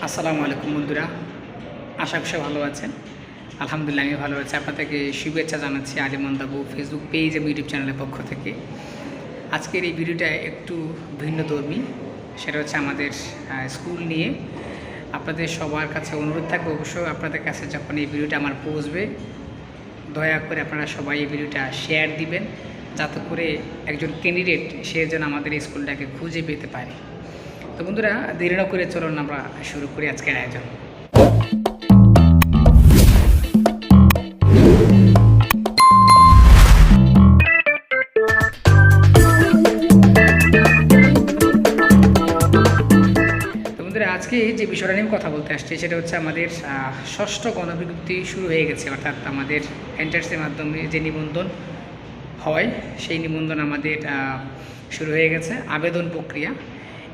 আসসালামু আলাইকুম বন্ধুরা, আশা করি ভালো আছেন। আলহামদুলিল্লাহ আমি ভালো আছি। আপনাদেরকে শুভেচ্ছা জানাচ্ছি আলিমন দাবু ফেসবুক পেজ এবং ইউটিউব চ্যানেলের পক্ষ থেকে। আজকের এই ভিডিওটা একটু ভিন্নধর্মী, সেটা হচ্ছে আমাদের স্কুল নিয়ে। আপনাদের সবার কাছে অনুরোধ থাকবে, অবশ্যই আপনাদের কাছে যখন এই ভিডিওটা আমার পৌঁছবে, দয়া করে আপনারা সবাই এই ভিডিওটা শেয়ার দিবেন, যাতে করে একজন ক্যান্ডিডেট সে যেন আমাদের এই স্কুলটাকে খুঁজে পেতে পারে। তো বন্ধুরা, দেরি না করে চলুন আমরা শুরু করি আজকের আয়োজন। তো বন্ধুরা, আজকে যে বিষয়টা নিয়ে কথা বলতে আসছি সেটা হচ্ছে আমাদের ষষ্ঠ গণবিজ্ঞপ্তি শুরু হয়ে গেছে, অর্থাৎ আমাদের এন্ট্রান্সের মাধ্যমে যে নিবন্ধন হয় সেই নিবন্ধন আমাদের শুরু হয়ে গেছে। আবেদন প্রক্রিয়া,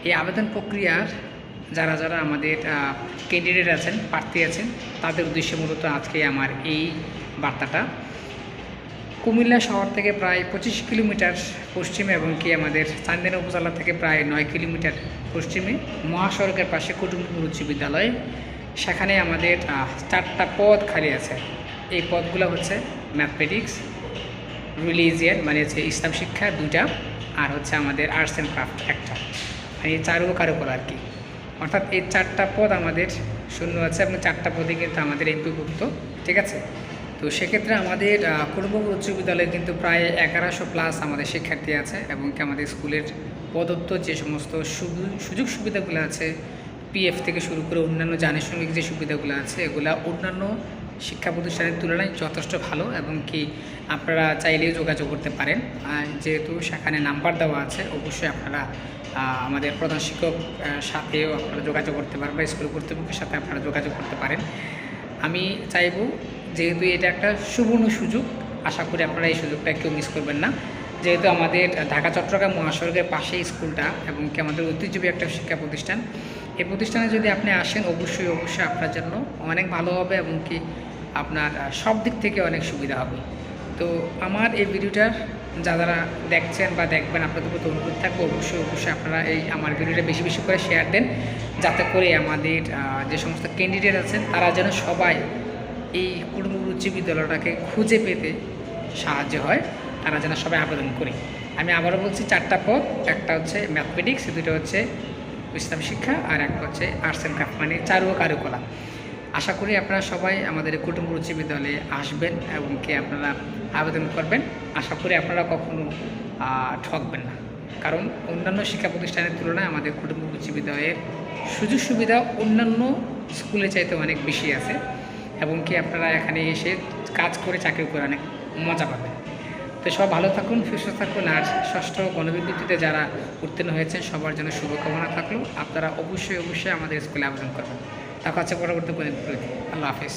এই আবেদন প্রক্রিয়ার যারা যারা আমাদের ক্যান্ডিডেট আছেন, প্রার্থী আছেন, তাদের উদ্দেশ্যে মূলত আজকে আমার এই বার্তাটা। কুমিল্লা শহর থেকে প্রায় 25 কিলোমিটার পশ্চিমে এবং কি আমাদের চান্দিনা উপজেলা থেকে প্রায় 9 কিলোমিটার পশ্চিমে মহাসড়কের পাশে কুটুমপুর উচ্চ বিদ্যালয়, সেখানে আমাদের 4টা পদ খালি আছে। এই পদগুলো হচ্ছে ম্যাথমেটিক্স, রিলিজিয়ান মানে হচ্ছে ইসলাম শিক্ষা 2টা, আর হচ্ছে আমাদের আর্টস অ্যান্ড ক্রাফট 1টা, মানে চারু কারুকলা আর কি। অর্থাৎ এই 4টা পদ আমাদের শূন্য আছে এবং 4টা পদে কিন্তু আমাদের এমপিভুক্ত, ঠিক আছে। তো সেক্ষেত্রে আমাদের কুটুমপুর উচ্চ বিদ্যালয়ে কিন্তু প্রায় 1100+ আমাদের শিক্ষার্থী আছে এবং কি আমাদের স্কুলের প্রদত্ত যে সমস্ত সুযোগ সুবিধাগুলো আছে, পিএফ থেকে শুরু করে অন্যান্য আনুষঙ্গিক যে সুবিধাগুলো আছে, এগুলা অন্যান্য শিক্ষা প্রতিষ্ঠানের তুলনায় যথেষ্ট ভালো এবং কি আপনারা চাইলেও যোগাযোগ করতে পারেন। যেহেতু সেখানে নাম্বার দেওয়া আছে, অবশ্যই আপনারা আমাদের প্রধান শিক্ষক সাথেও আপনারা যোগাযোগ করতে পারেন বা স্কুল কর্তৃপক্ষের সাথে আপনারা যোগাযোগ করতে পারেন। আমি চাইব, যেহেতু এটা একটা সুবর্ণ সুযোগ, আশা করি আপনারা এই সুযোগটা কেউ মিস করবেন না। যেহেতু আমাদের ঢাকা চট্টগ্রাম মহাসড়কের পাশে স্কুলটা এবং কি আমাদের ঐতিহ্যবাহী একটা শিক্ষা প্রতিষ্ঠান, এই প্রতিষ্ঠানে যদি আপনি আসেন অবশ্যই আপনার জন্য অনেক ভালো হবে এবং কি আপনার সব দিক থেকে অনেক সুবিধা হবে। তো আমার এই ভিডিওটার যারা দেখছেন বা দেখবেন, আপনাদের প্রতি অনুরোধ থাকবে অবশ্যই আপনারা এই আমার ভিডিওটা বেশি বেশি করে শেয়ার দেন, যাতে করে আমাদের যে সমস্ত ক্যান্ডিডেট আছেন তারা যেন সবাই এই কুটুমপুর উচ্চ বিদ্যালয়টাকে খুঁজে পেতে সাহায্য হয়, তারা যেন সবাই আবেদন করে। আমি আবারও বলছি, 4টা পদ, একটা হচ্ছে ম্যাথমেটিক্স, 2টা হচ্ছে ইসলাম শিক্ষা, আর একটা হচ্ছে আর্টস অ্যান্ড ক্রাফট মানে চারু ও কারুকলা। আশা করি আপনারা সবাই আমাদের কুটুমপুর উচ্চ বিদ্যালয়ে আসবেন এবং কি আপনারা আবেদন করবেন। আশা করি আপনারা কখনো ঠকবেন না, কারণ অন্যান্য শিক্ষা প্রতিষ্ঠানের তুলনায় আমাদের কুটুমপুর উচ্চ বিদ্যালয়ের সুযোগ সুবিধা অন্যান্য স্কুলে চাইতে অনেক বেশি আছে এবং কি আপনারা এখানে এসে কাজ করে চাকরি করে অনেক মজা পাবেন। তো সব ভালো থাকুন, সুস্থ থাকুন। আর ষষ্ঠ গণবিজ্ঞপ্তিতে যারা উত্তীর্ণ হয়েছেন সবার জন্য শুভকামনা থাকলো। আপনারা অবশ্যই আমাদের স্কুলে আবেদন করবেন। দেখা হচ্ছে পরবর্তী। আল্লাহ হাফেজ।